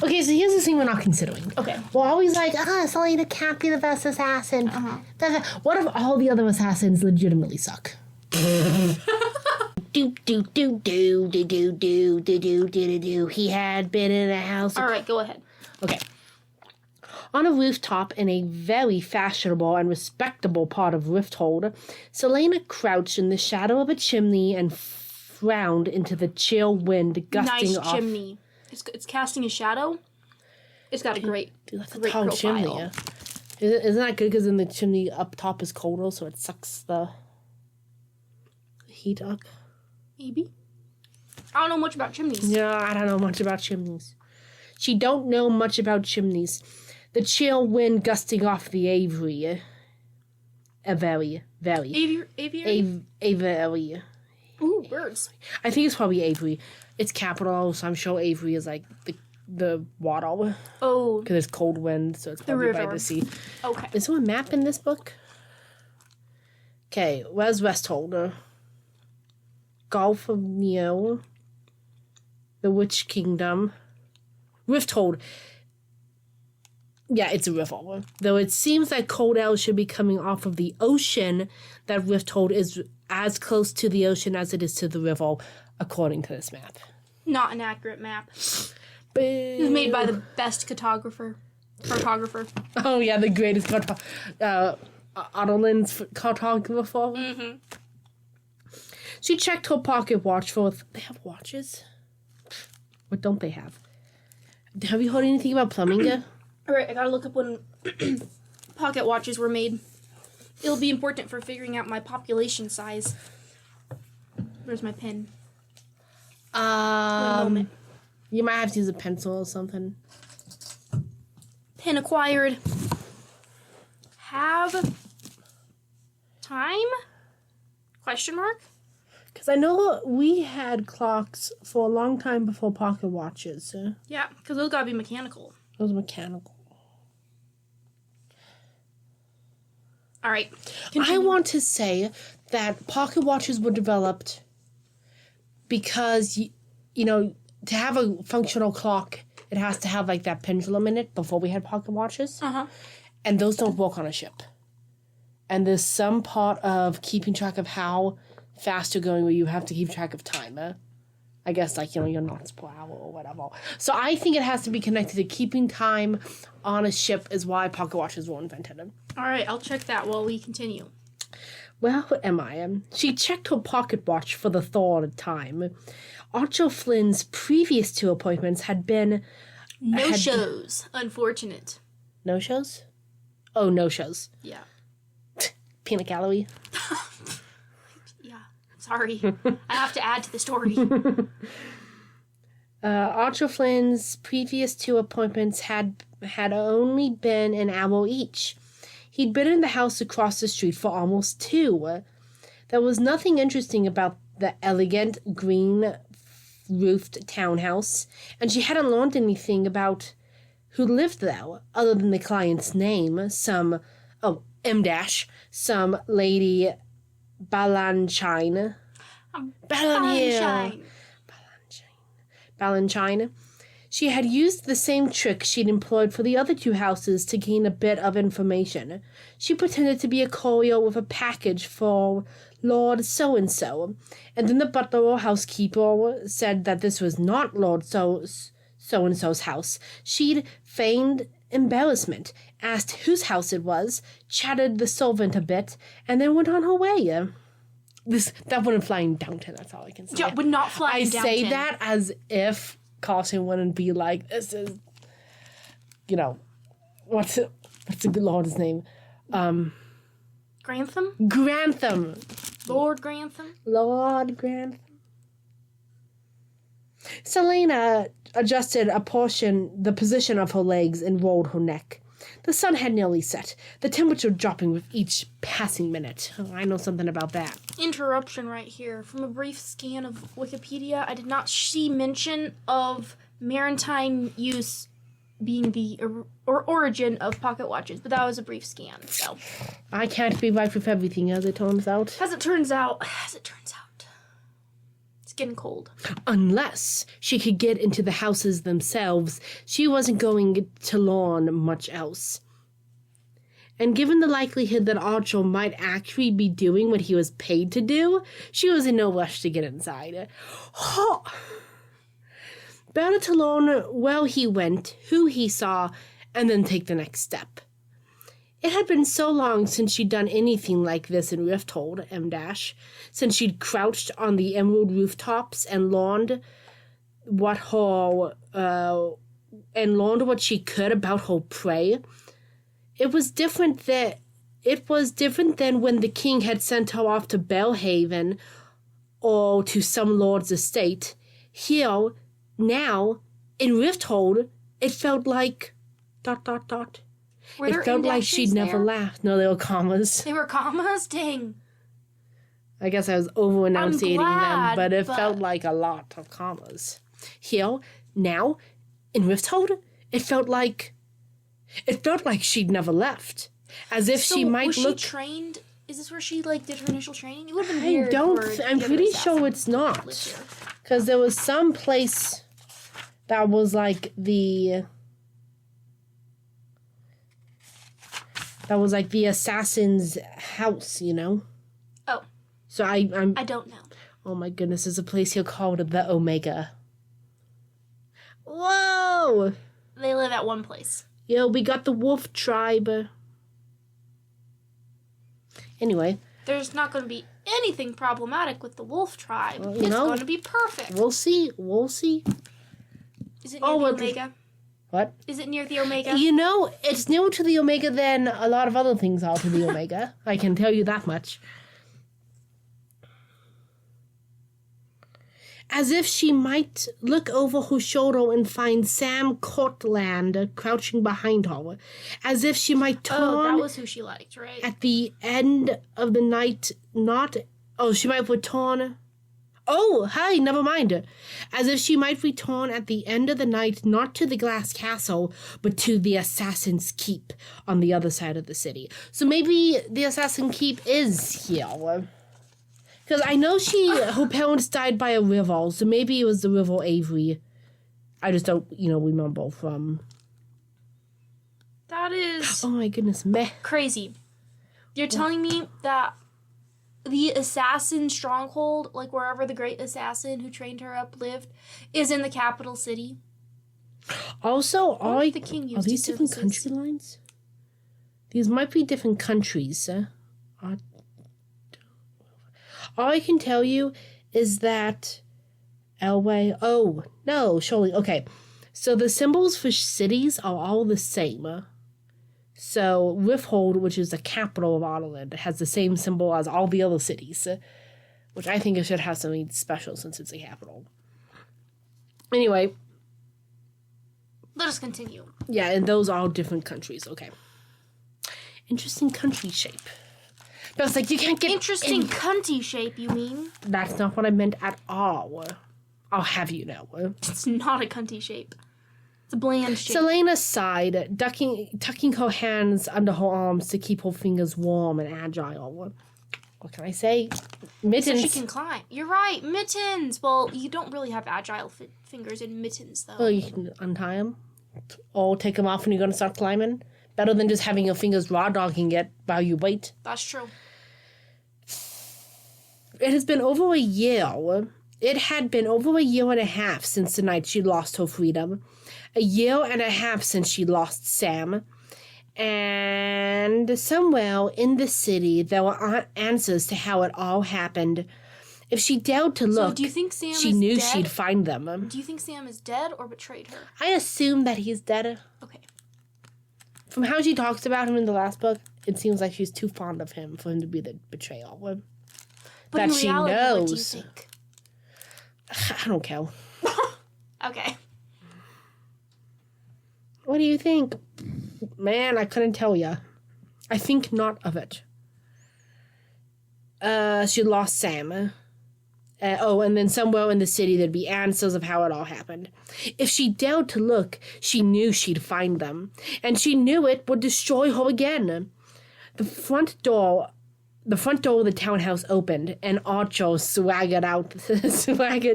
Okay, so here's the thing we're not considering. Okay. We're always like, Selena can't be the best assassin. What if all the other assassins legitimately suck? Do do do do do do do do do do do. He had been in a house. All right, go ahead. Okay. On a rooftop in a very fashionable and respectable part of Rifthold, Selena crouched in the shadow of a chimney and frowned into the chill wind gusting off. Nice chimney. It's casting a shadow. It's got a great, Dude, that's great a tall profile. chimney. Yeah. Isn't that good? Because then the chimney up top is colder, so it sucks the heat up. Maybe. I don't know much about chimneys. Yeah, I don't know much about chimneys. She don't know much about chimneys. The chill wind gusting off the aviary. Aviary. Aviary. Ooh, birds. I think it's probably Avery. It's capital, so I'm sure Avery is like the water. Oh. Because it's cold wind, so it's probably by the sea. Okay. Is there a map in this book? Okay, where's Westholder? Gulf of Neo. The Witch Kingdom. Rifthold. Yeah, it's a river. Though it seems that cold air should be coming off of the ocean, that Rifthold is as close to the ocean as it is to the river, according to this map. Not an accurate map. Boo. It was made by the best cartographer. Oh, yeah, the greatest Ottolin's cartographer. Mm-hmm. She checked her pocket watch for... They have watches? What don't they have? Have you heard anything about plumbing yet? Alright, I gotta look up when pocket watches were made. It'll be important for figuring out my population size. Where's my pen? One moment. You might have to use a pencil or something. Pen acquired. Have time? Question mark? Because I know we had clocks for a long time before pocket watches. Yeah, because those gotta be mechanical. Those are mechanical. All right. I want to say that pocket watches were developed because, you know, to have a functional clock, it has to have, like, that pendulum in it before we had pocket watches. Uh-huh. And those don't work on a ship. And there's some part of keeping track of how fast you're going where you have to keep track of time. I guess, like, you know, your knots per hour or whatever. So I think it has to be connected to keeping time on a ship is why pocket watches were invented. All right, I'll check that while we continue. Well, what am I? She checked her pocket watch for the third time. Archer Flynn's previous two appointments had been... No-shows. Unfortunate. No-shows? Oh, no-shows. Yeah. Peanut gallery. Yeah. Sorry. I have to add to the story. Archer Flynn's previous two appointments had only been an hour each. He'd been in the house across the street for almost 2. There was nothing interesting about the elegant, green-roofed townhouse, and she hadn't learned anything about who lived there, other than the client's name, some Lady Balanchine. Balanchine. She had used the same trick she'd employed for the other 2 houses to gain a bit of information. She pretended to be a courier with a package for Lord So-and-so, and then the butler or housekeeper said that this was not Lord So-and-so's house. She'd feigned embarrassment, asked whose house it was, chatted the servant a bit, and then went on her way. That wouldn't fly in Downton, that's all I can say. Yeah, would not fly in Downton. I say that as if Carson wouldn't be like, this is, you know, what's the Lord's name? Grantham? Grantham. Lord Grantham? Lord Grantham. Selena adjusted the position of her legs and rolled her neck. The sun had nearly set, the temperature dropping with each passing minute. Oh, I know something about that. Interruption right here. From a brief scan of Wikipedia, I did not see mention of maritime use being the origin of pocket watches, but that was a brief scan, so. I can't be right with everything, as it turns out. As it turns out. skin cold. Unless she could get into the houses themselves, she wasn't going to learn much else. And given the likelihood that Archer might actually be doing what he was paid to do, she was in no rush to get inside. Better to learn where he went, who he saw, and then take the next step. It had been so long since she'd done anything like this in Rifthold, since she'd crouched on the emerald rooftops and learned what she could about her prey. It was different than when the king had sent her off to Bellhaven or to some lord's estate. Here, now, in Rifthold, it felt like ... It felt like she'd never laughed. No, they were commas. They were commas? Dang. I guess I was over-enunciating them, but it felt like a lot of commas. Here, now, in Rifthold, it felt like she'd never left. As if she might was look... she trained? Is this where she, did her initial training? It would have been weird. I'm pretty sure it's not. Because there was some place that was like the... That was like the assassin's house, you know? Oh. So I don't know. Oh my goodness, there's a place here called the Omega. Whoa! They live at one place. Yeah, we got the wolf tribe. Anyway. There's not going to be anything problematic with the wolf tribe. It's going to be perfect. We'll see. Is it near the Omega? What? Is it near the Omega? You know, it's nearer to the Omega than a lot of other things are to the Omega. I can tell you that much. As if she might look over her shoulder and find Sam Cortland crouching behind her. As if she might turn... Oh, that was who she liked, right? At the end of the night, not... Oh, she might return... Oh, hi, never mind. As if she might return at the end of the night, not to the Glass Castle, but to the Assassin's Keep on the other side of the city. So maybe the Assassin's Keep is here. Because I know her parents died by a river, so maybe it was the River Avery. I just don't, remember from... That is... Oh my goodness, meh. Crazy. You're telling me that the assassin stronghold, like wherever the great assassin who trained her up lived, is in the capital city? Also, are the king used these different services? country lines? These might be different countries. All I can tell you is that Elway... Oh, no, surely. Okay, so the symbols for cities are all the same. So Rifthold, which is the capital of Ireland, has the same symbol as all the other cities, which I think it should have something special since it's a capital. Anyway. Let us continue. Yeah, and those are all different countries. Okay. Interesting country shape. But I was like, you can't get... Interesting cunty shape, you mean? That's not what I meant at all. I'll have you know. It's not a cunty shape. It's a bland shape. Selena sighed, tucking her hands under her arms to keep her fingers warm and agile. What can I say? Mittens. So she can climb. You're right, mittens. Well, you don't really have agile fingers in mittens, though. Oh, you can untie them? Or take them off when you're going to start climbing? Better than just having your fingers raw dogging it while you wait. That's true. It has been over a year. It had been over a year and a half since the night she lost her freedom. A year and a half since she lost Sam. And somewhere in the city, there were answers to how it all happened. If she dared to look, so do you think Sam she is knew dead? She'd find them. Do you think Sam is dead or betrayed her? I assume that he's dead. Okay. From how she talks about him in the last book, it seems like she's too fond of him for him to be the betrayal. But that in she reality, knows. what do you think? I don't care. Okay. What do you think? Man, I couldn't tell ya. I think not of it. She lost Sam. And then somewhere in the city there'd be answers of how it all happened. If she dared to look, she knew she'd find them. And she knew it would destroy her again. The front door the front door of the townhouse opened, and Archer swaggered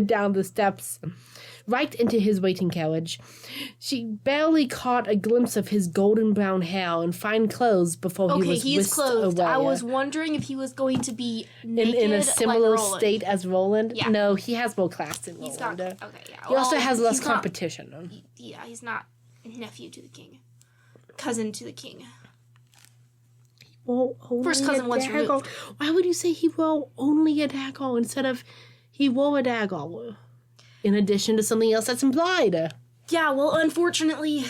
down the steps, right into his waiting carriage. She barely caught a glimpse of his golden brown hair and fine clothes before he was he's whisked clothed. away. I was wondering if he was going to be naked in a similar like Roland. state as Roland. Yeah. No, he has more class than He's Roland. got okay. Yeah. He also has less he's not- competition. Yeah, he's not nephew to the king, cousin to the king. Well, First cousin once removed. Why would you say he wore only a dagger instead of he wore a dagger? In addition to something else that's implied. Yeah, well, unfortunately,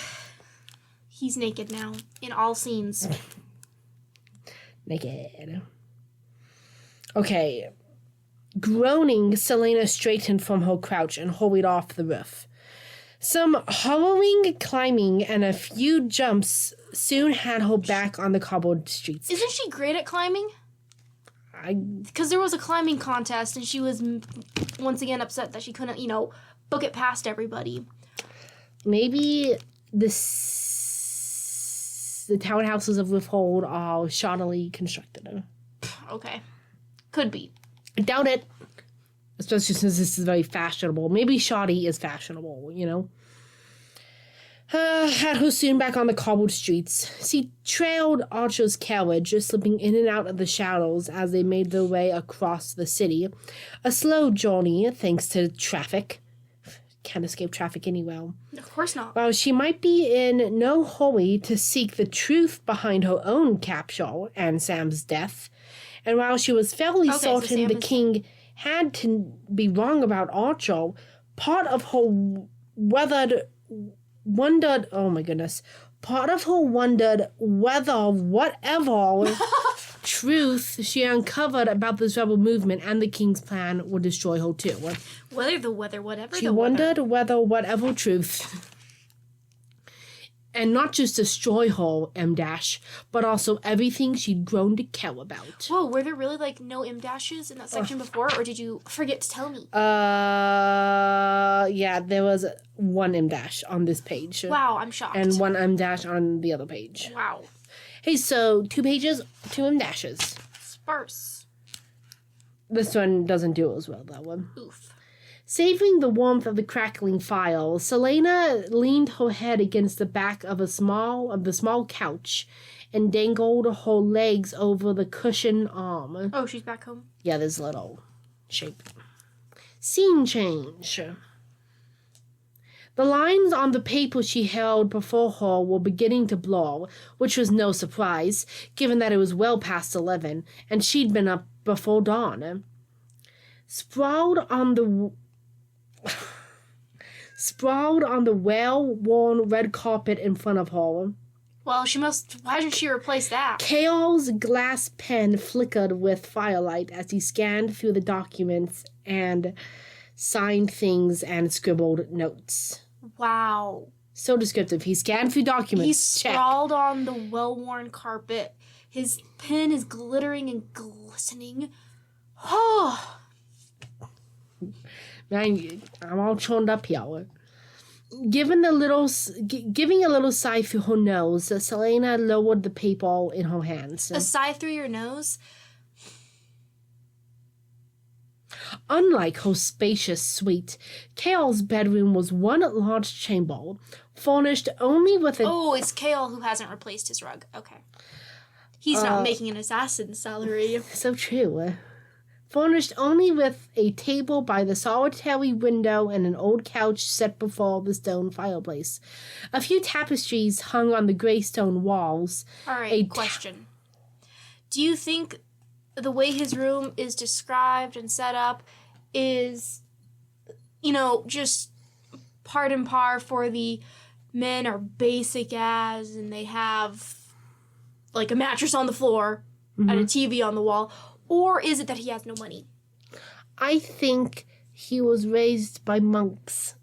he's naked now in all scenes. Naked. Okay. Groaning, Selena straightened from her crouch and hurried off the roof. Some harrowing climbing and a few jumps soon had her back on the cobbled streets. Isn't she great at climbing? Because there was a climbing contest, and she was once again upset that she couldn't, book it past everybody. Maybe the townhouses of Withhold are shoddily constructed. Okay. Could be. I doubt it. Especially since this is very fashionable. Maybe shoddy is fashionable, Had her soon back on the cobbled streets. She trailed Archer's carriage, slipping in and out of the shadows as they made their way across the city. A slow journey, thanks to traffic. Can't escape traffic anywhere. Of course not. While she might be in no hurry to seek the truth behind her own capture and Sam's death, and while she was fairly certain the king had to be wrong about Archer, part of her wondered whether whatever truth she uncovered about this rebel movement and the king's plan would destroy her too. She wondered whether whatever truth, and not just destroy her, M-dash, but also everything she'd grown to care about. Whoa, were there really, no M-dashes in that section before, or did you forget to tell me? Yeah, there was one M-dash on this page. Wow, I'm shocked. And one M-dash on the other page. Wow. Hey, so 2 pages, 2 M-dashes. Sparse. This one doesn't do as well, that one. Oof. Savoring the warmth of the crackling fire, Selena leaned her head against the back of the small couch and dangled her legs over the cushioned arm. Oh, she's back home? Yeah, this little shape. Scene change. The lines on the paper she held before her were beginning to blur, which was no surprise, given that it was well past 11, and she'd been up before dawn. Sprawled on the well-worn red carpet in front of her. Well, why didn't she replace that? Kale's glass pen flickered with firelight as he scanned through the documents and signed things and scribbled notes. Wow. So descriptive. He scanned through documents. He's sprawled on the well-worn carpet. His pen is glittering and glistening. Oh. Man, I'm all churned up here. Giving a little sigh through her nose, Selena lowered the paper in her hands. A sigh through your nose? Unlike her spacious suite, Kale's bedroom was one large chamber, furnished only with a... Oh, it's Kale who hasn't replaced his rug. Okay. He's not making an assassin's salary. So true. Furnished only with a table by the solitary window and an old couch set before the stone fireplace. A few tapestries hung on the gray stone walls. All right, question. Do you think the way his room is described and set up is, just part and par for the men are basic as, and they have, a mattress on the floor and a TV on the wall? Or is it that he has no money? I think he was raised by monks.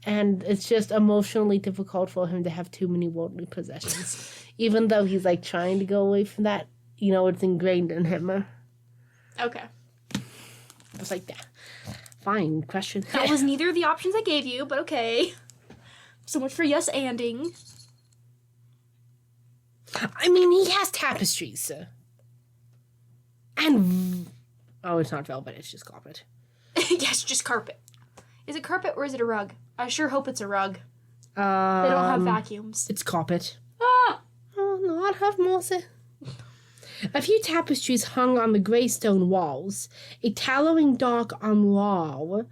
And it's just emotionally difficult for him to have too many worldly possessions. Even though he's, trying to go away from that, it's ingrained in him. Okay. It's like that. Fine, question. That was neither of the options I gave you, but okay. So much for yes-anding. I mean, he has tapestries. And, oh, it's not velvet, it's just carpet. Yes, just carpet. Is it carpet or is it a rug? I sure hope it's a rug. They They don't have vacuums. It's carpet. Ah! Oh, Lord have mercy. A few tapestries hung on the grey stone walls. A towering dark armoire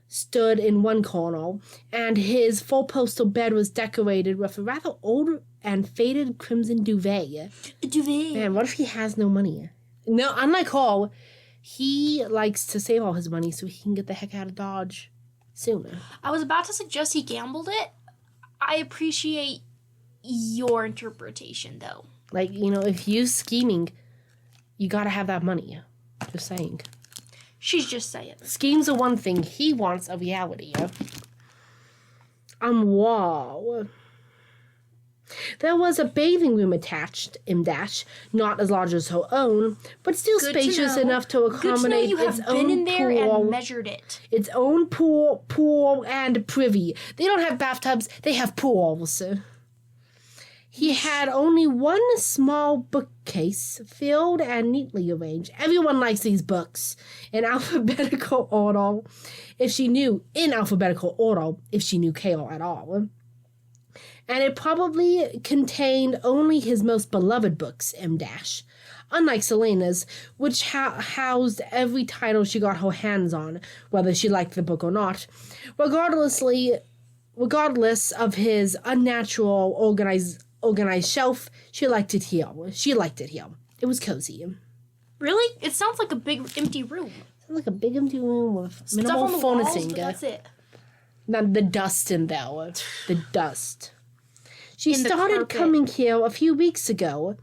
stood in one corner, and his four-poster bed was decorated with a rather old and faded crimson duvet. Duvet. Man, what if he has no money? No, unlike Hall, he likes to save all his money so he can get the heck out of Dodge sooner. I was about to suggest he gambled it. I appreciate your interpretation, though. Like, you know, if you're scheming, you gotta have that money. Just saying. She's just saying. Schemes are one thing. He wants a reality. Wow. There was a bathing room attached, not as large as her own, but still Good spacious to know. enough to accommodate you have its been own in there pool. and measured it. Its own pool and privy. They don't have bathtubs, they have pools. He had only one small bookcase, filled and neatly arranged. Everyone likes these books in alphabetical order, if she knew Kale at all. And it probably contained only his most beloved books, unlike Selena's, which housed every title she got her hands on, whether she liked the book or not. Regardless of his unnatural organized shelf, she liked it here. It was cozy. Really? It sounds like a big empty room. Sounds like a big empty room with Stuff minimal on the walls, furnishing. but that's it. Not the dust in there. The dust. She In the started carpet. coming here a few weeks ago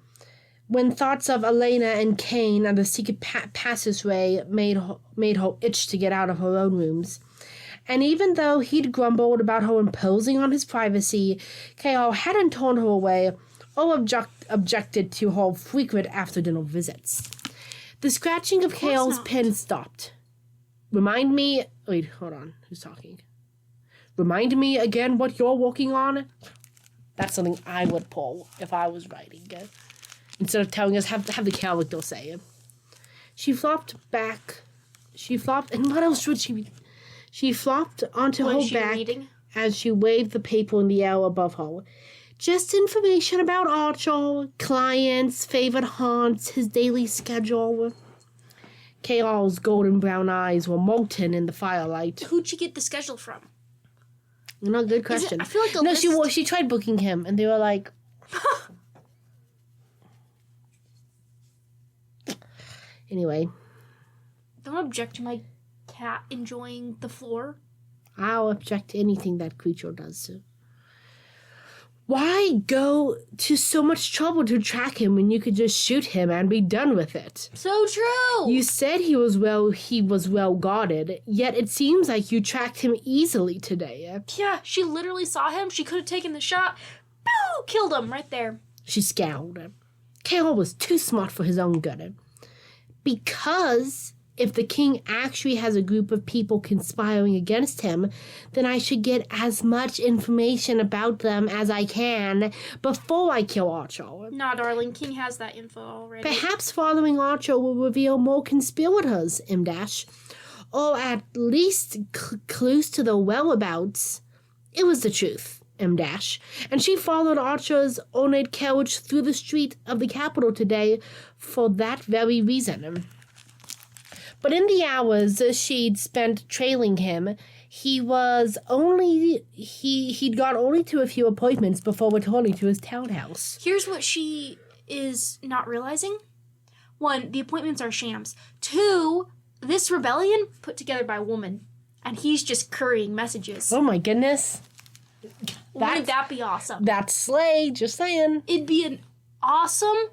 when thoughts of Elena and Kane and the secret passageway made her itch to get out of her own rooms. And even though he'd grumbled about her imposing on his privacy, Kale hadn't turned her away or objected to her frequent after-dinner visits. The scratching of Kale's not. pen stopped. Wait, hold on. Who's talking? Remind me again what you're working on? That's something I would pull if I was writing it. Instead of telling us, have the character say it. She flopped, and what else would she be? She flopped onto her back reading? as she waved the paper in the air above her. Just information about Archer, clients, favorite haunts, his daily schedule. Kale's golden brown eyes were molten in the firelight. Who'd you get the schedule from? No, good question. I feel like she tried booking him, and they were like... Anyway. Don't object to my cat enjoying the floor. I'll object to anything that creature does. Why go to so much trouble to track him when you could just shoot him and be done with it? So true. You said he was well guarded, yet it seems like you tracked him easily today. Yeah, she literally saw him. She could have taken the shot. Boo! Killed him right there. She scowled. Kale was too smart for his own good. Because if the king actually has a group of people conspiring against him, then I should get as much information about them as I can before I kill Archer. Nah, darling, King has that info already. Perhaps following Archer will reveal more conspirators, or at least clues to the whereabouts. It was the truth, and she followed Archer's ornate carriage through the street of the capital today for that very reason. But in the hours she'd spent trailing him, he'd got only to a few appointments before returning to his townhouse. Here's what she is not realizing. 1, the appointments are shams. 2, this rebellion put together by a woman, and he's just currying messages. Oh my goodness. Wouldn't that be awesome? That's slay, just saying. It'd be an awesome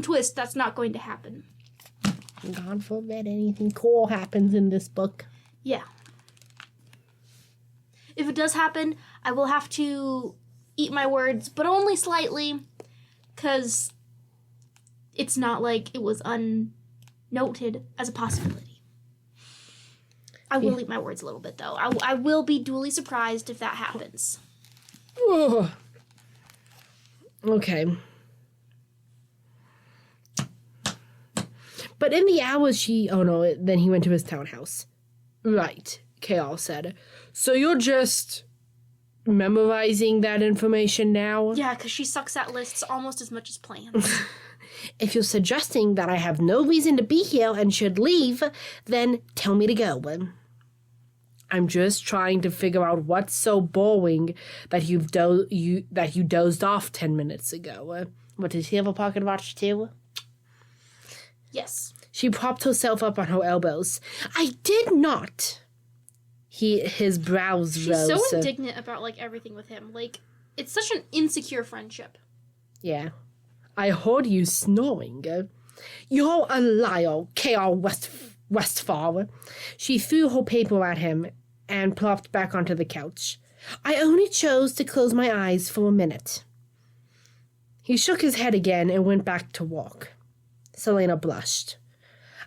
twist that's not going to happen. God forbid anything cool happens in this book. Yeah. If it does happen, I will have to eat my words, but only slightly, because it's not like it was unnoted as a possibility. I will eat my words a little bit, though. I will be duly surprised if that happens. Ugh. Okay. But in the hours then he went to his townhouse. Right, Kale said. So you're just memorizing that information now? Yeah, because she sucks at lists almost as much as plans. If you're suggesting that I have no reason to be here and should leave, then tell me to go. I'm just trying to figure out what's so boring that you dozed off 10 minutes ago. What, does he have a pocket watch too? Yes. She propped herself up on her elbows. I did not. His brows rose. She's so indignant about, everything with him. It's such an insecure friendship. Yeah. I heard you snoring. You're a liar, K.R. Westfall. She threw her paper at him and plopped back onto the couch. I only chose to close my eyes for a minute. He shook his head again and went back to work. Selena blushed.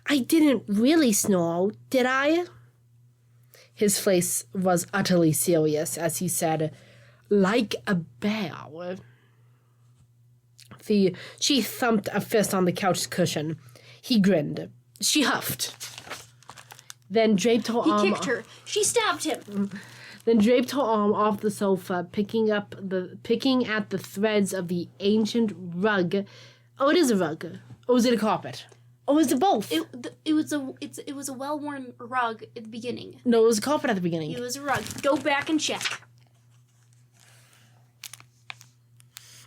I didn't really snore, did I? His face was utterly serious as he said, like a bear. She thumped a fist on the couch cushion. He grinned. She huffed. Then draped her arm... He kicked her. She stabbed him. Then draped her arm off the sofa, picking at the threads of the ancient rug. Oh, it is a rug. Or is it a carpet? Or is it both? It was a well-worn rug at the beginning. No, it was a carpet at the beginning. It was a rug. Go back and check.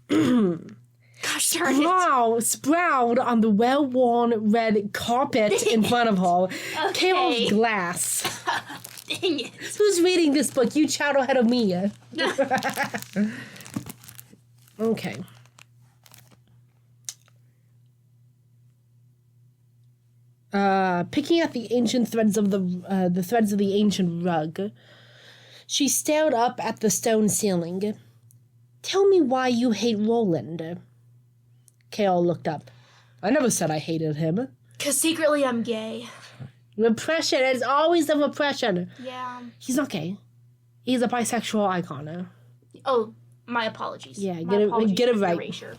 Gosh darn it. Wow, sprawled on the well-worn red carpet in front of her. Okay. Kale's glass. Dang it. Who's reading this book? You child ahead of me. Okay. Picking at the ancient threads of the threads of the ancient rug, she stared up at the stone ceiling. Tell me why you hate Roland. Kale looked up. I never said I hated him. 'Cause secretly I'm gay. Repression. It's always the repression. Yeah. He's not gay. He's a bisexual icon. Oh, my apologies. Yeah, My get it right. Erasure.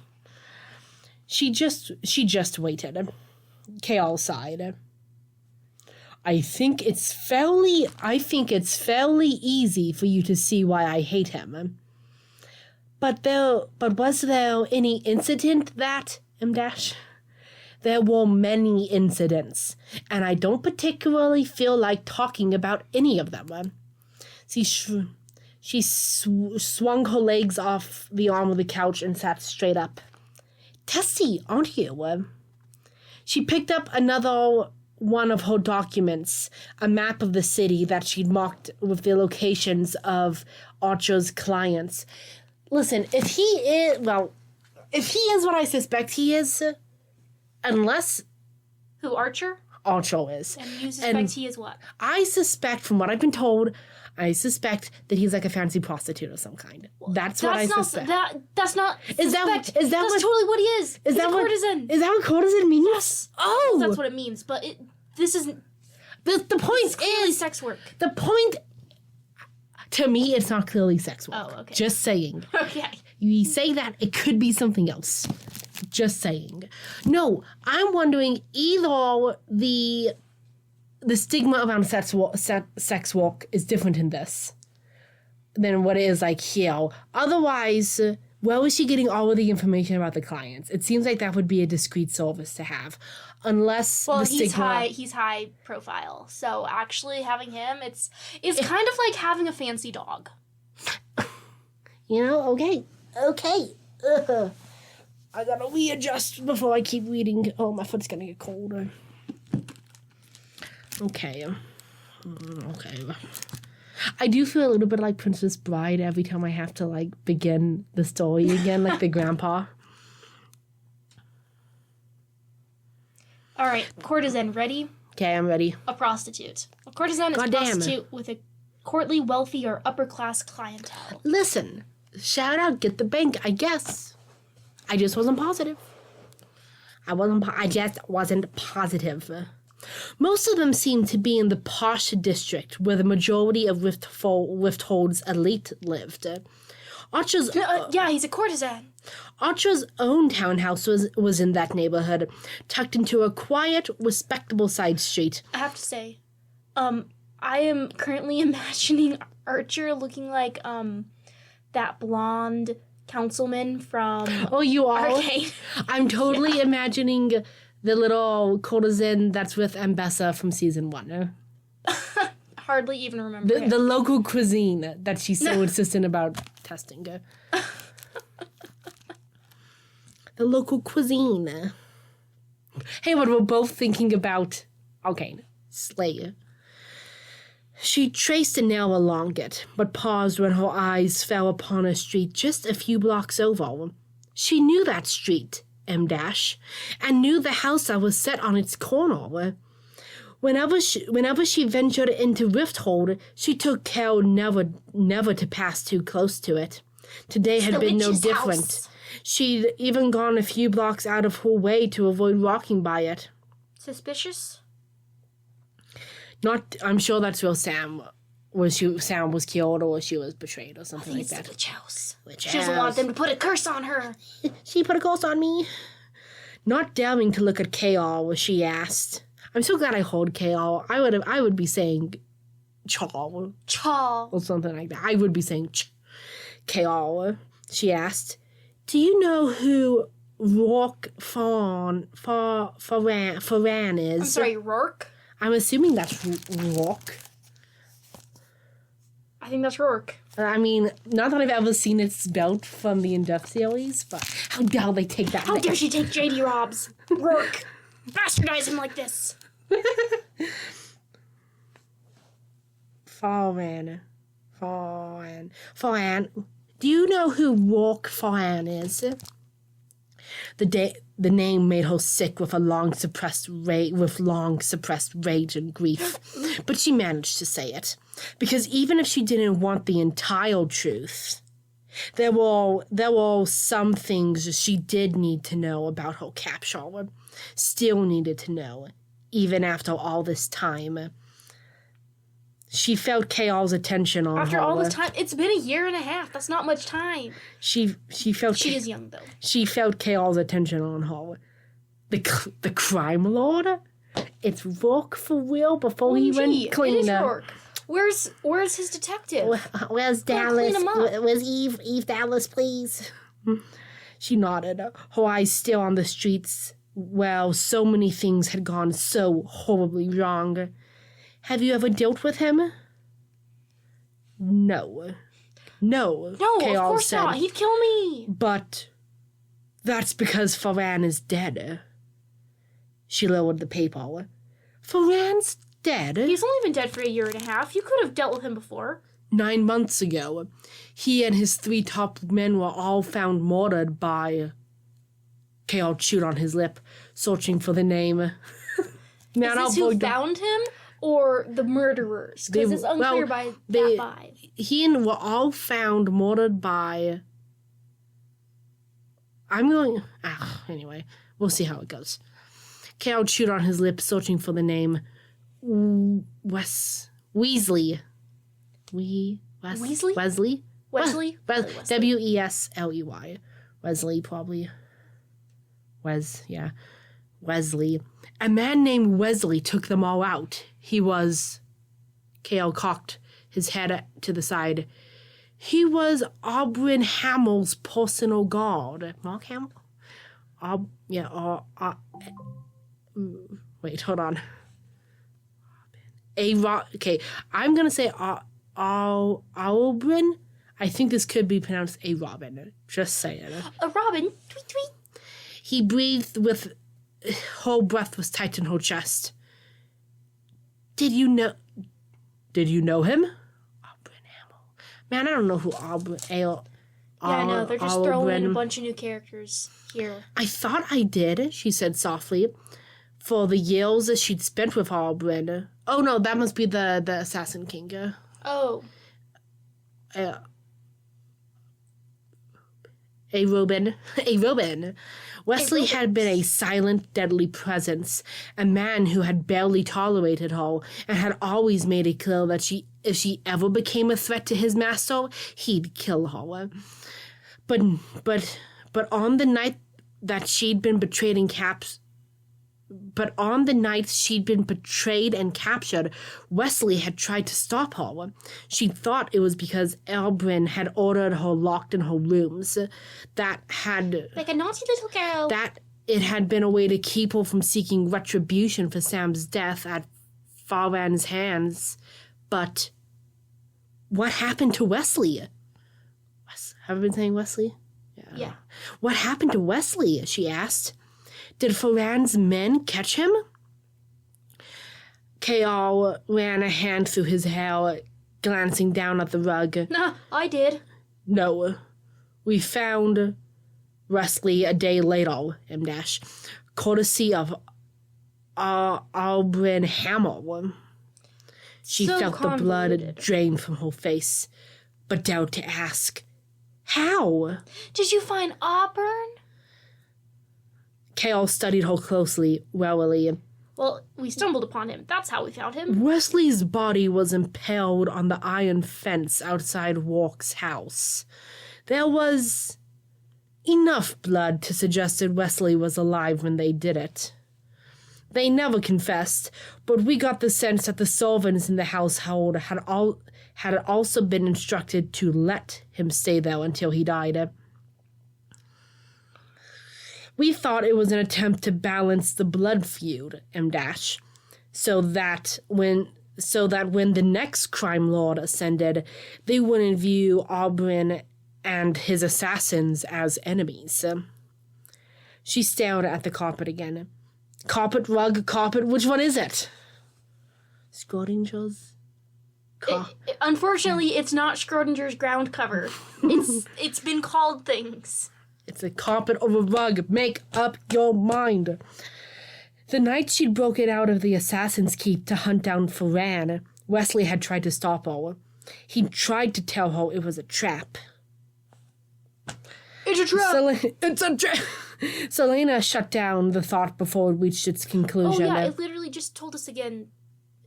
She just waited. Kale sighed. I think it's fairly easy for you to see why I hate him. But was there any incident that M-? There were many incidents, and I don't particularly feel like talking about any of them. She swung her legs off the arm of the couch and sat straight up. Testy, aren't you? She picked up another one of her documents, a map of the city that she'd marked with the locations of Archer's clients. Listen, if he is what I suspect he is, unless... Who, Archer? Archer is. And you suspect he is what? I suspect, from what I've been told, that he's like a fancy prostitute of some kind. That's what I suspect. That's not Is that that's what, totally what he is. He's a courtesan. Is that what courtesan means? Yes. Oh! That's what it means, but this isn't... The point is... sex work. The point... To me, it's not clearly sex work. Oh, okay. Just saying. Okay. You say that, it could be something else. Just saying. No, I'm wondering either the stigma around sex work is different in this than what it is like here. Otherwise, where was she getting all of the information about the clients? It seems like that would be a discreet service to have. Unless the stigma... he's high profile. So actually having him, it's kind of like having a fancy dog. Okay. Ugh. I gotta readjust before I keep reading. Oh, my foot's gonna get colder. Okay. I do feel a little bit like Princess Bride every time I have to, begin the story again, like the grandpa. All right, courtesan, ready? Okay, I'm ready. A prostitute. A courtesan is a prostitute with a courtly, wealthy, or upper-class clientele. Listen, shout out, get the bank, I guess. I just wasn't positive. I just wasn't positive. Most of them seem to be in the posh district where the majority of Rifthold's elite lived. Archer's Yeah, he's a courtesan. Archer's own townhouse was in that neighborhood, tucked into a quiet, respectable side street. I have to say, I am currently imagining Archer looking like that blonde councilman from Oh, you are? Arcade. I'm totally imagining the little courtesan that's with Ambessa from season 1. Hardly even remember him. The local cuisine that she's so insistent about testing. The local cuisine. Hey, but we're both thinking about Arcane. Slayer. She traced a nail along it, but paused when her eyes fell upon a street just a few blocks over. She knew that street, M-, and knew the house that was set on its corner. Whenever she ventured into Rifthold, she took care never to pass too close to it. Today had been no different. House. She'd even gone a few blocks out of her way to avoid walking by it. Suspicious? I'm sure that's where Sam was killed or she was betrayed or something like that. It's the witch house. Witch She doesn't want them to put a curse on her. She put a curse on me. Not daring to look at K.R., she asked. I'm so glad I heard K.R. I would be saying Chaw. Chaw. Or something like that. I would be saying K.R., she asked. Do you know who Rourke Faran is? I'm sorry, Rourke? I'm assuming that's Rourke. I think that's Rourke. I mean, not that I've ever seen it spelled from the In-Depth series, but how dare they take that? How dare she take J.D. Robbs? Rourke. Bastardize him like this. Faran. Do you know who Rourke Faran is? The name made her sick with long suppressed rage and grief, but she managed to say it because even if she didn't want the entire truth, there were some things she did need to know about her capture. Still needed to know, even after all this time. She felt K.R.'s attention on her. After all this time, it's been a year and a half. That's not much time. She felt She is young, though. She felt K.R.'s attention on her. The crime lord? It's Rourke for real before he went clean. It is Rourke. Where's his detective? Where's Dallas? Where's Eve Dallas, please? She nodded, her eyes still on the streets. Well, so many things had gone so horribly wrong. Have you ever dealt with him? No, of course said. not. He'd kill me. But that's because Faran is dead. She lowered the paper. Faran's dead? He's only been dead for a year and a half. You could have dealt with him before. 9 months ago, he and his 3 top men were all found murdered by... K.R. chewed on his lip, searching for the name. Is this who found him? Or the murderers? Because it's unclear by that 5. He and were all found murdered by... Anyway, we'll see how it goes. K.R. chewed on his lip, searching for the name Wesley. Weasley? Wesley? Wesley? W-E-S-L-E-Y. Wesley, probably. Wesley. A man named Wesley took them all out. He was... K.R. cocked his head to the side. He was Aubryn Hamill's personal guard. Mark Hamill? Wait, hold on. Okay, I'm gonna say Aubryn. I think this could be pronounced a Robin. Just saying. A Robin? Tweet, tweet. He breathed with... Her breath was tight in her chest. Did you know him? Aubryn Hamill. Man, I don't know who Aubryn... Yeah, I know. They're just throwing in a bunch of new characters here. I thought I did, she said softly, for the years that she'd spent with Aubryn. Oh, no, that must be the Assassin King. Oh. A Robin. Wesley had been a silent, deadly presence, a man who had barely tolerated her and had always made it clear that if she ever became a threat to his master, he'd kill her. But on the night that she'd been betrayed and captured, Wesley had tried to stop her. She thought it was because Elbryn had ordered her locked in her rooms. Like a naughty little girl. That it had been a way to keep her from seeking retribution for Sam's death at Farran's hands. But what happened to Wesley? Have I been saying Wesley? Yeah. What happened to Wesley? She asked. Did Farran's men catch him? K.R. ran a hand through his hair, glancing down at the rug. Nah, I did. No. We found Wesley a day later, courtesy of Elbryn Hamel. She felt the blood drain from her face, but dared to ask, how? Did you find Auburn? K.R. studied her closely, warily. Well, we stumbled upon him. That's how we found him. Wesley's body was impaled on the iron fence outside Walk's house. There was enough blood to suggest that Wesley was alive when they did it. They never confessed, but we got the sense that the servants in the household had also been instructed to let him stay there until he died. We thought it was an attempt to balance the blood feud, so that when the next crime lord ascended, they wouldn't view Auburn and his assassins as enemies. She stared at the carpet again. Carpet, rug, carpet, which one is it? Schrodinger's? Unfortunately, it's not Schrodinger's ground cover. It's been called things. It's a carpet or a rug. Make up your mind. The night she'd broken out of the Assassin's Keep to hunt down Farran, Wesley had tried to stop her. He'd tried to tell her it was a trap. It's a trap! It's a trap! Selena shut down the thought before it reached its conclusion. Oh yeah, it literally just told us again.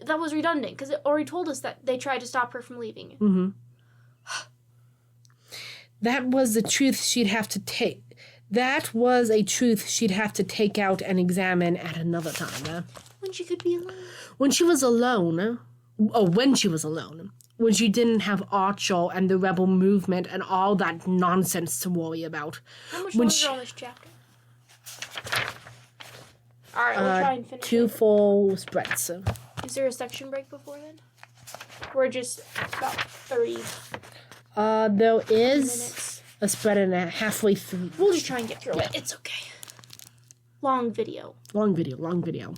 That was redundant, because it already told us that they tried to stop her from leaving. Mm-hmm. That was a truth she'd have to take out and examine at another time. When she could be alone. When she was alone. When she didn't have Archer and the rebel movement and all that nonsense to worry about. How much longer on this chapter? Alright, we'll try and finish 2 full spreads. Is there a section break before then? We're just about 30 there is minutes. a spread and a halfway through. We'll just try and get through it. It's okay. Long video. Long video.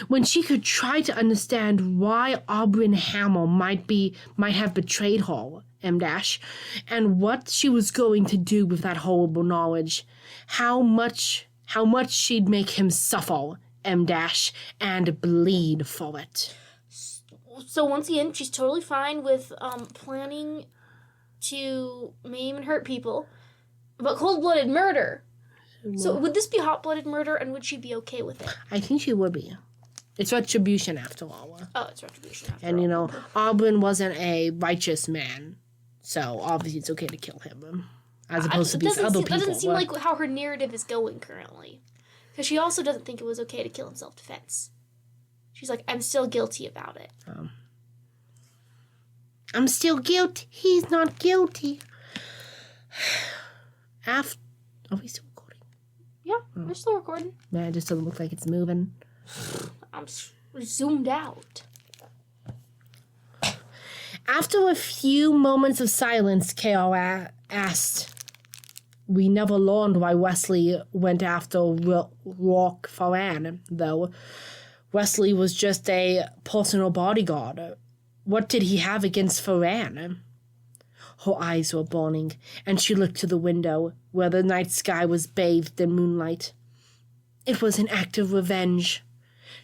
When she could try to understand why Aubryn Hamel might have betrayed her, and what she was going to do with that horrible knowledge, how much she'd make him suffer, and bleed for it. So once again, she's totally fine with planning to maim and hurt people, but cold-blooded murder. So would this be hot-blooded murder, and would she be okay with it? I think she would be. It's retribution after all. Oh, it's retribution after all. And, Auburn wasn't a righteous man, so obviously it's okay to kill him. As opposed to these other people. That doesn't seem like how her narrative is going currently. Because she also doesn't think it was okay to kill in self-defense. She's like, I'm still guilty about it. I'm still guilty. He's not guilty. Are we still recording? Yeah, we're still recording. Man, it just doesn't look like it's moving. I'm zoomed out. After a few moments of silence, K.R. asked, "We never learned why Wesley went after Rourke Farran, though. Wesley was just a personal bodyguard. What did he have against Farran?" Her eyes were burning, and she looked to the window, where the night sky was bathed in moonlight. "It was an act of revenge."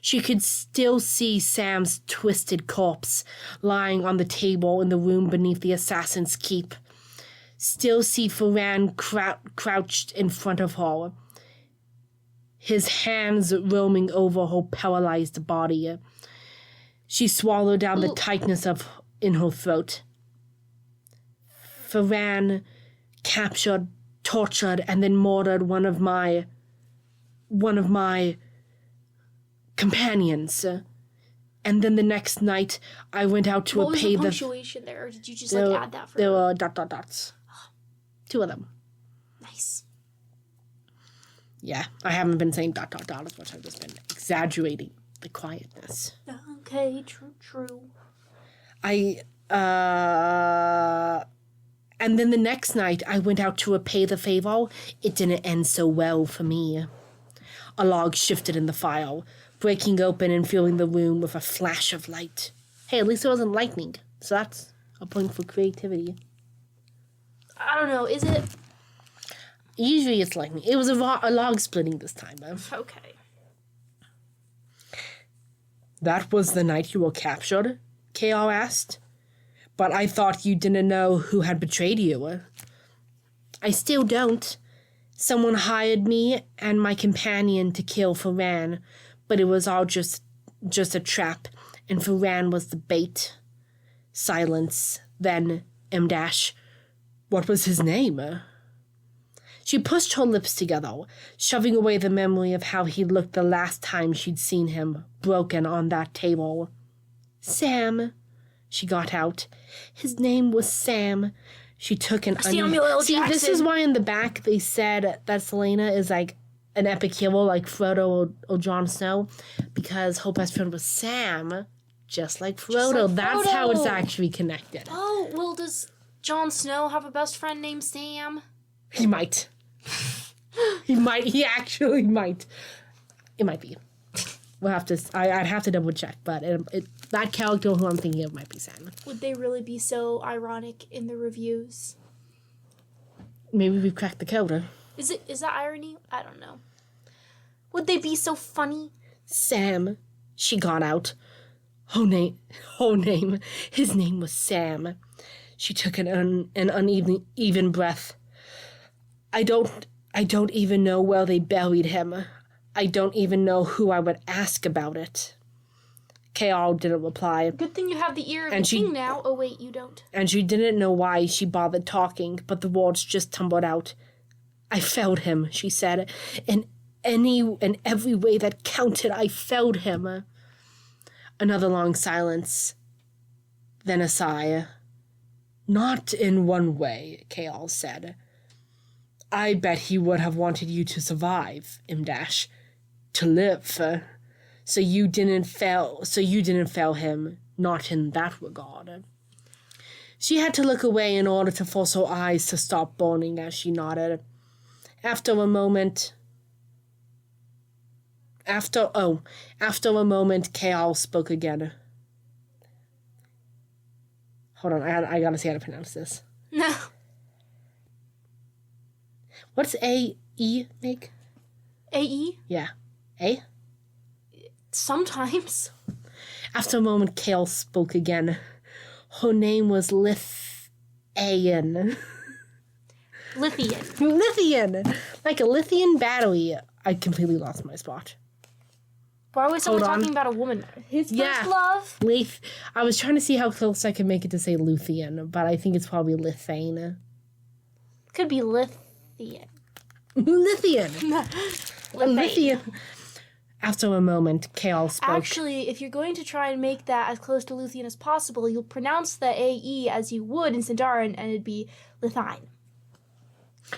She could still see Sam's twisted corpse lying on the table in the room beneath the assassin's keep. Still see Ferran crouched in front of her, his hands roaming over her paralyzed body. She swallowed down the tightness in her throat. Ferran captured, tortured, and then murdered one of my companions. And then the next night, I went out to What was pay the punctuation there, or did you just add that for There were dots. 2 of them. Nice. Yeah, I haven't been saying dot as much. I've just been exaggerating the quietness. Okay, true. And then the next night, I went out to repay the favor. It didn't end so well for me. A log shifted in the fire, breaking open and filling the room with a flash of light. Hey, at least it wasn't lightning, so that's a point for creativity. I don't know, is it? Usually it's lightning. It was a log splitting this time, though. Okay. That was the night you were captured? KR asked. But I thought you didn't know who had betrayed you. I still don't. Someone hired me and my companion to kill Ferran, but it was all just a trap, and Ferran was the bait. Silence. Then, M-. What was his name? She pushed her lips together, shoving away the memory of how he looked the last time she'd seen him, broken on that table. Sam, she got out. His name was Sam. She took an Samuel L. See, Jackson. this is why in the back they said that Selena is like an epic hero like Frodo or Jon Snow, because her best friend was Sam, just like Frodo. That's how it's actually connected. Oh, well, does Jon Snow have a best friend named Sam? He might. He actually might. It might be. We'll have to. I'd have to double check, but that character who I'm thinking of might be Sam. Would they really be so ironic in the reviews? Maybe we've cracked the code. Is that irony? I don't know. Would they be so funny? Sam. She got out. Whole name. His name was Sam. She took an uneven breath. I don't even know where they buried him. I don't even know who I would ask about it. KR didn't reply. Good thing you have the ear of the king now. Oh, wait, you don't. And she didn't know why she bothered talking, but the words just tumbled out. I failed him, she said. In every way that counted, I failed him. Another long silence. Then a sigh. Not in one way, KR said. I bet he would have wanted you to survive, M-. To live. So you didn't fail him, not in that regard. She had to look away in order to force her eyes to stop burning as she nodded. After a moment, KR spoke again. Hold on, I gotta see how to pronounce this. No. What's A-E make? A-E? Yeah. A? Sometimes. After a moment, KR spoke again. Her name was Lithian. Lithian! Like a lithium battery. I completely lost my spot. Why was someone talking about a woman? His first love? I was trying to see how close I could make it to say Luthien, but I think it's probably Lithane. Could be Lithian. Lithian. After a moment, KR spoke. Actually, if you're going to try and make that as close to Luthien as possible, you'll pronounce the A-E as you would in Sindarin, and it'd be Lithine.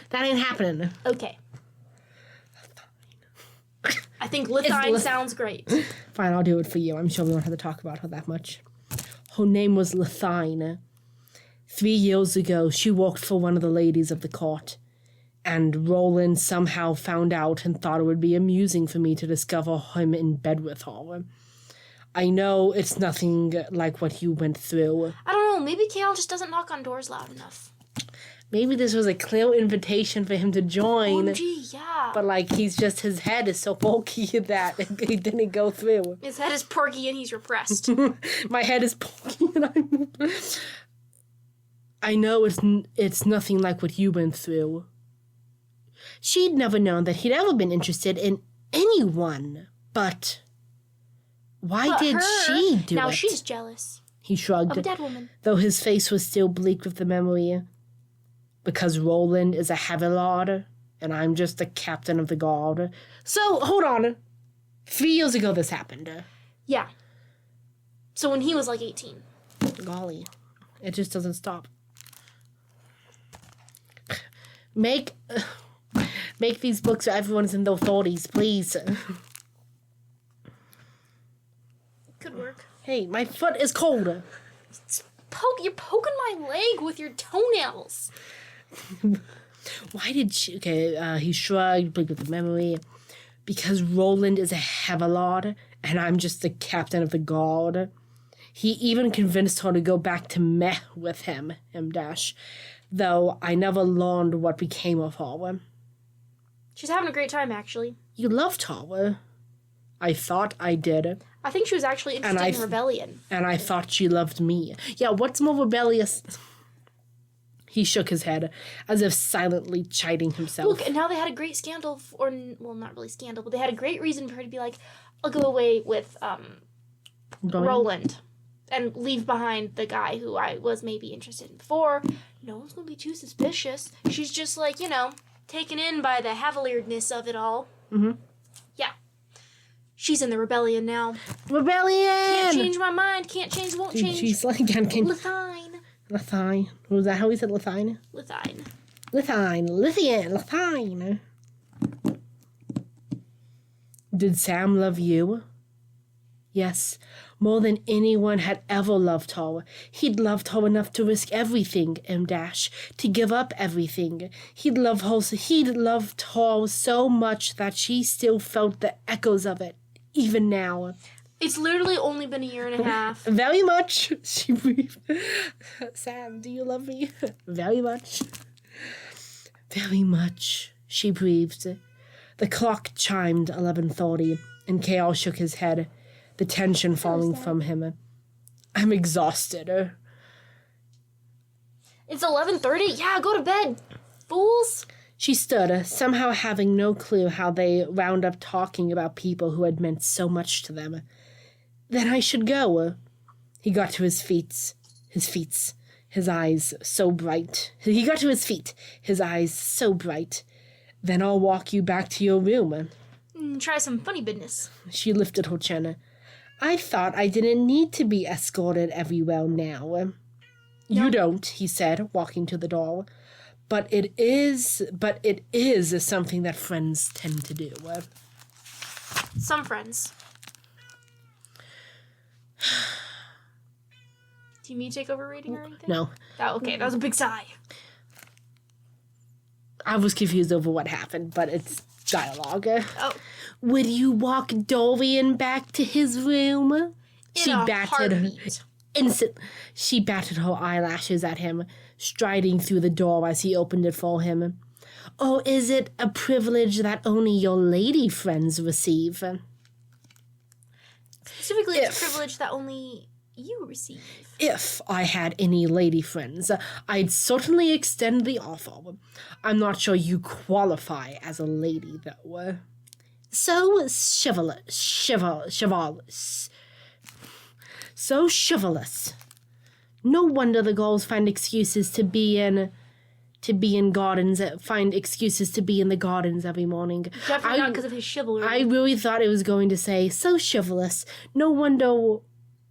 That ain't happening. Okay. I think Lithine sounds great. Fine, I'll do it for you. I'm sure we won't have to talk about her that much. Her name was Lithine. 3 years ago, she worked for one of the ladies of the court. And Roland somehow found out and thought it would be amusing for me to discover him in bed with her. I know it's nothing like what you went through. I don't know, maybe KL just doesn't knock on doors loud enough. Maybe this was a clear invitation for him to join. OMG, yeah. But, like, his head is so bulky that he didn't go through. His head is porky and he's repressed. My head is bulky and I know it's nothing like what you went through. She'd never known that he'd ever been interested in anyone, but why did she do it? Now she's jealous. He shrugged, of a dead woman. though his face was still bleak with the memory. Because Roland is a heavy lord, and I'm just the captain of the guard. So, hold on. 3 years ago this happened. Yeah. So when he was like 18. Golly. It just doesn't stop. Make these books so everyone's in their 40s, please. Could work. Hey, my foot is cold. You're poking my leg with your toenails. Why did she... Okay, he shrugged, bleak with the memory. Because Roland is a Heavelord, and I'm just the captain of the guard. He even convinced her to go back to Meh with him, M-dash. Though I never learned what became of her. She's having a great time, actually. You loved her. I thought I did. I think she was actually interested in rebellion. And I thought she loved me. Yeah, what's more rebellious? He shook his head, as if silently chiding himself. Look, and now they had a great scandal, well, not really scandal, but they had a great reason for her to be like, I'll go away with Roland and leave behind the guy who I was maybe interested in before. No one's going to be too suspicious. She's just like, taken in by the Havalierdness of it all. Mm-hmm. Yeah. She's in the rebellion now. Rebellion! Can't change my mind. Can't change, won't change. She's like... Lithine. Lithine. Was that how he said Lithine? Lithine. Lithine. Lithian. Lithine. Did Sam love you? Yes, more than anyone had ever loved her. He'd loved her enough to risk everything, M-dash, to give up everything. He'd loved her so much that she still felt the echoes of it, even now. It's literally only been a year and a half. Very much, she breathed. Sam, do you love me? Very much. Very much, she breathed. The clock chimed 11:30, and K.R. shook his head, the tension falling from him. I'm exhausted. It's 11:30? Yeah, go to bed, fools. She stood, somehow having no clue how they wound up talking about people who had meant so much to them. Then I should go. He got to his feet, his eyes so bright. He got to his feet, his eyes so bright. Then I'll walk you back to your room. Try some funny business. She lifted her chin. I thought I didn't need to be escorted everywhere now. No. You don't, he said, walking to the door. But it is something that friends tend to do. Some friends. Do you mean to take over reading or anything? No. Oh, okay, that was a big sigh. I was confused over what happened, but it's dialogue. Oh. Would you walk Dorian back to his room? She batted her eyelashes at him, striding through the door as he opened it for him. Or is it a privilege that only your lady friends receive? Specifically, it's a privilege that only you receive. If I had any lady friends, I'd certainly extend the offer. I'm not sure you qualify as a lady, though. So chivalrous. So chivalrous. No wonder the girls find excuses to be in gardens, find excuses to be in the gardens every morning. Definitely not because of his chivalry. I really thought it was going to say, so chivalrous. No wonder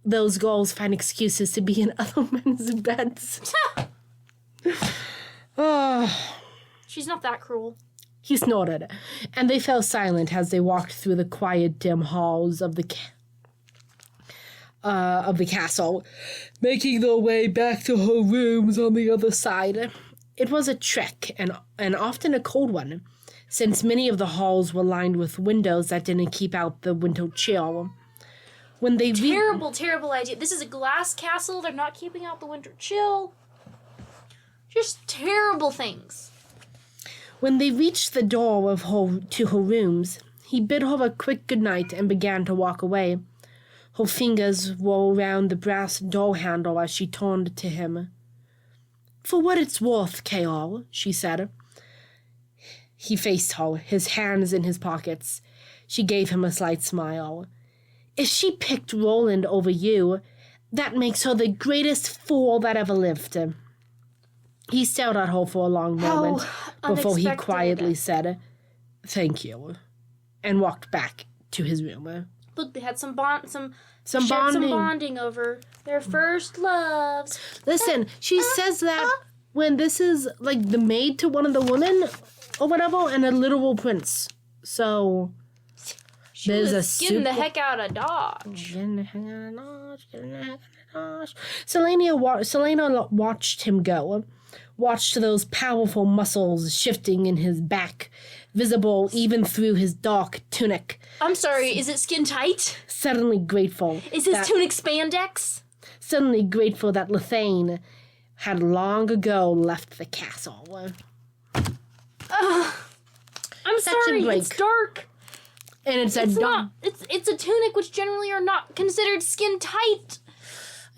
those girls find excuses to be in other men's beds. She's not that cruel. He snorted, and they fell silent as they walked through the quiet, dim halls of the castle, making their way back to her rooms on the other side. It was a trek, and often a cold one, since many of the halls were lined with windows that didn't keep out the winter chill. When they terrible idea. This is a glass castle. They're not keeping out the winter chill. Just terrible things. When they reached the door to her rooms, he bid her a quick goodnight and began to walk away. Her fingers were around the brass door handle as she turned to him. "For what it's worth, K.R.," she said. He faced her, his hands in his pockets. She gave him a slight smile. "If she picked Roland over you, that makes her the greatest fool that ever lived." He stared at her for a long moment before he quietly said, "Thank you," and walked back to his room. Look, they had some bonding over their first loves. Listen, she says that when this is like the maid to one of the women or whatever, and a literal prince. So she there's was getting the heck out of Dodge. Selena watched him go. Watched those powerful muscles shifting in his back, visible even through his dark tunic. I'm sorry, is it skin tight? Suddenly grateful. Is his tunic spandex? Suddenly grateful that Lethane had long ago left the castle. I'm sorry, it's dark. And it's a tunic which generally are not considered skin tight.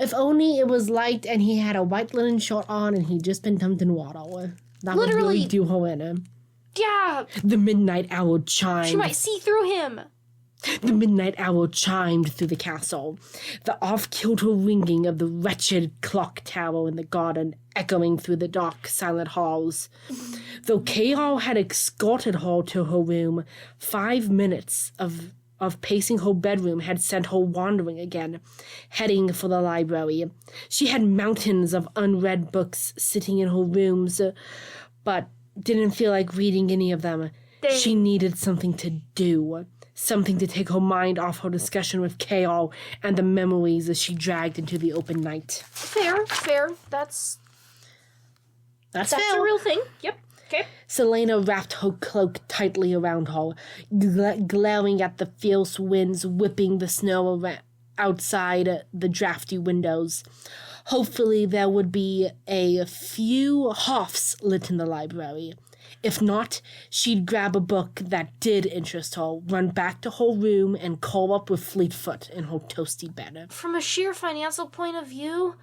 If only it was light and he had a white linen shirt on and he'd just been dumped in water. That would really do her in. Yeah. The midnight hour chimed. She might see through him. The midnight hour chimed through the castle. The off-kilter ringing of the wretched clock tower in the garden echoing through the dark, silent halls. Though K.R. had escorted her to her room, 5 minutes of pacing her bedroom had sent her wandering again, heading for the library. She had mountains of unread books sitting in her rooms, but didn't feel like reading any of them. Dang. She needed something to do, something to take her mind off her discussion with K.R. and the memories as she dragged into the open night. Fair. That's fair. a real thing. Yep. Okay. Selena wrapped her cloak tightly around her, glaring at the fierce winds whipping the snow outside the drafty windows. Hopefully there would be a few hearths lit in the library. If not, she'd grab a book that did interest her, run back to her room, and curl up with Fleetfoot in her toasty bed. From a sheer financial point of view,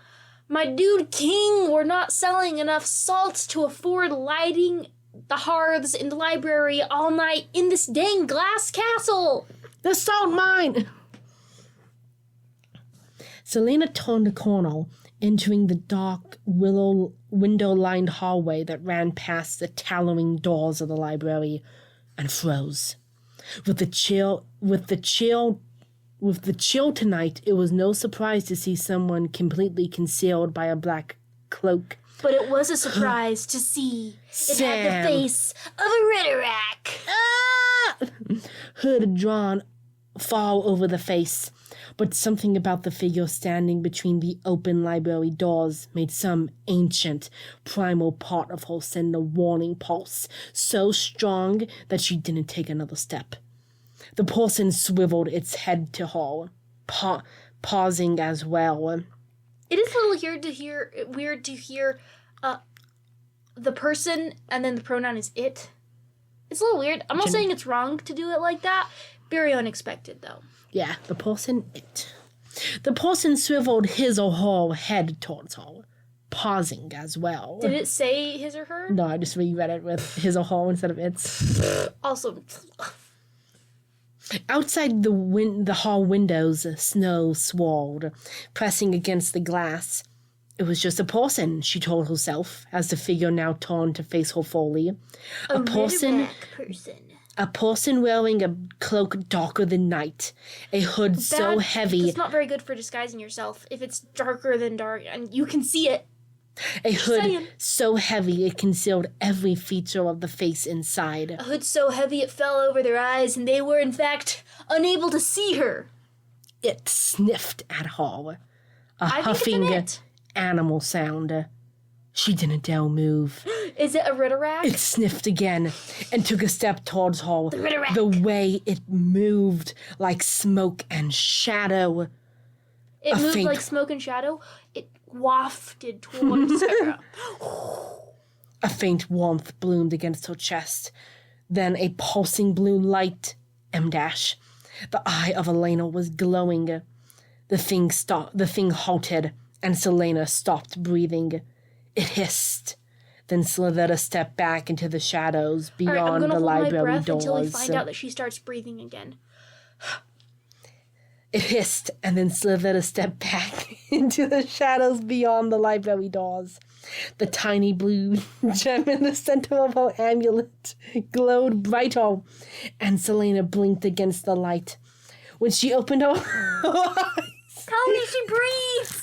my dude King were not selling enough salt to afford lighting the hearths in the library all night in this dang glass castle. The salt mine! Selena turned a corner, entering the dark, window-lined hallway that ran past the towering doors of the library, and froze. With the chill tonight, it was no surprise to see someone completely concealed by a black cloak. But it was a surprise to see it had the face of a Ritterak. Ah! Hood drawn far over the face, but something about the figure standing between the open library doors made some ancient, primal part of her send a warning pulse, so strong that she didn't take another step. The person swiveled its head to her, pausing as well. It is a little weird to hear the person and then the pronoun is it. It's a little weird. I'm not saying it's wrong to do it like that. Very unexpected, though. Yeah, the person, it. The person swiveled his or her head towards her, pausing as well. Did it say his or her? No, I just reread it with his or her instead of its. Also... Outside the hall windows, snow swirled, pressing against the glass. It was just a person, she told herself, as the figure now turned to face her fully. A person. A person wearing a cloak darker than night, a hood so heavy... It's not very good for disguising yourself if it's darker than dark, and you can see it. A hood so heavy it concealed every feature of the face inside. A hood so heavy it fell over their eyes, and they were, in fact, unable to see her. It sniffed at her, a I huffing animal sound. She didn't dare move. Is it a Ritterak? It sniffed again and took a step towards her. The Ritterak. The way it moved like smoke and shadow. It moved like smoke and shadow. It wafted towards Sarah. A faint warmth bloomed against her chest. Then a pulsing blue light. M-dash. The eye of Elena was glowing. The thing stopped. The thing halted, and Selena stopped breathing. It hissed, then slithered a step back into the shadows beyond the library doors. I'm gonna hold my breath until we find out that she starts breathing again. It hissed and then slithered a step back into the shadows beyond the library doors. The tiny blue gem in the center of her amulet glowed brighter, and Selena blinked against the light. When she opened her eyes... Tell me she breathes!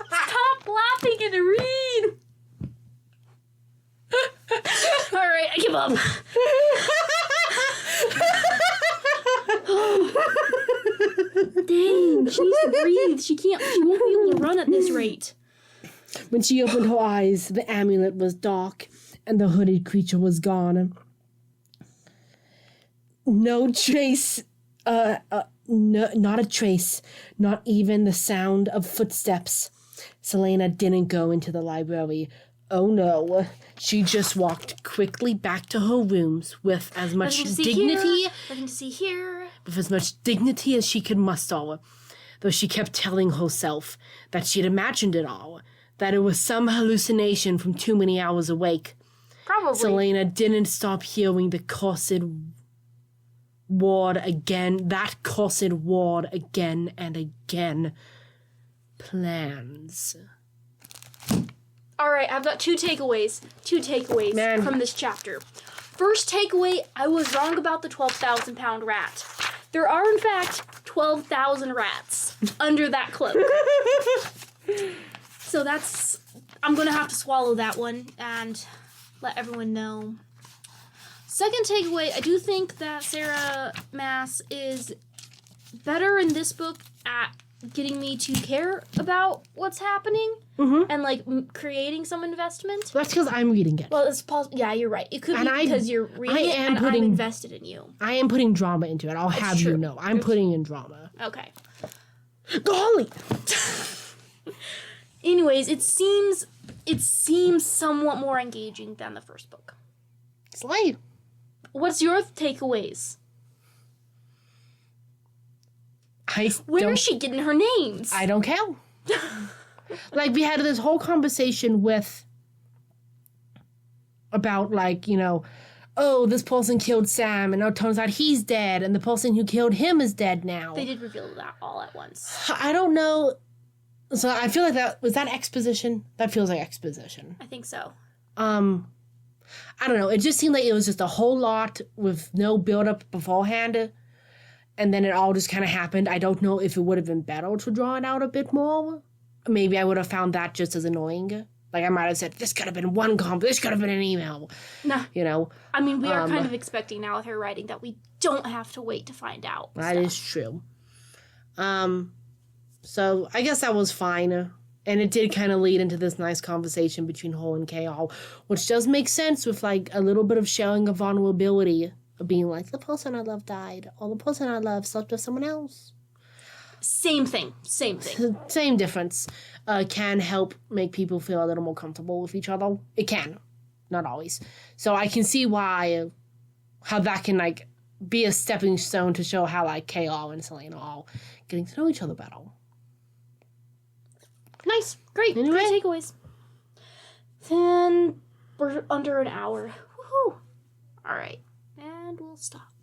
Stop laughing and read! Alright, I give up. Dang, she needs to breathe. She won't be able to run at this rate. When she opened her eyes, the amulet was dark, and the hooded creature was gone. No trace, not a trace, not even the sound of footsteps. Selena didn't go into the library. Oh no, she just walked quickly back to her rooms with as much dignity. Nothing to see here. With as much dignity as she could muster, though she kept telling herself that she'd imagined it all, that it was some hallucination from too many hours awake. Probably. Selena didn't stop hearing the cursed word again, that cursed word again and again. Plans. All right, I've got two takeaways from this chapter. First takeaway, I was wrong about the 12,000-pound rat. There are, in fact, 12,000 rats under that cloak. So I'm going to have to swallow that one and let everyone know. Second takeaway, I do think that Sarah Maas is better in this book at getting me to care about what's happening and creating some investment. That's because I'm reading it. Well, it's possible. Yeah, you're right. It could be because you're reading it and I'm invested in you. I am putting drama into it. I'll have you know. I'm putting in drama. Okay. Golly! Anyways, it seems somewhat more engaging than the first book. Slade. What's your takeaways? Where is she getting her names? I don't care. We had this whole conversation about oh, this person killed Sam, and it turns out he's dead, and the person who killed him is dead now. They did reveal that all at once. I don't know. So I feel like was that exposition? That feels like exposition. I think so. I don't know. It just seemed like it was just a whole lot with no build-up beforehand. And then it all just kind of happened. I don't know if it would have been better to draw it out a bit more. Maybe I would have found that just as annoying. I might have said, this could have been this could have been an email. No. I mean, we are kind of expecting now with her writing that we don't have to wait to find out. That is true. So I guess that was fine. And it did kind of lead into this nice conversation between Ho and K.O., which does make sense with a little bit of sharing of vulnerability. Of being the person I love died, or the person I love slept with someone else. Same thing. Same difference. Can help make people feel a little more comfortable with each other. It can. Not always. So I can see how that can, be a stepping stone to show how, K.O. and Selena are getting to know each other better. Nice. Great. Anyway. Great takeaways. Then we're under an hour. Woohoo. All right. And we'll stop.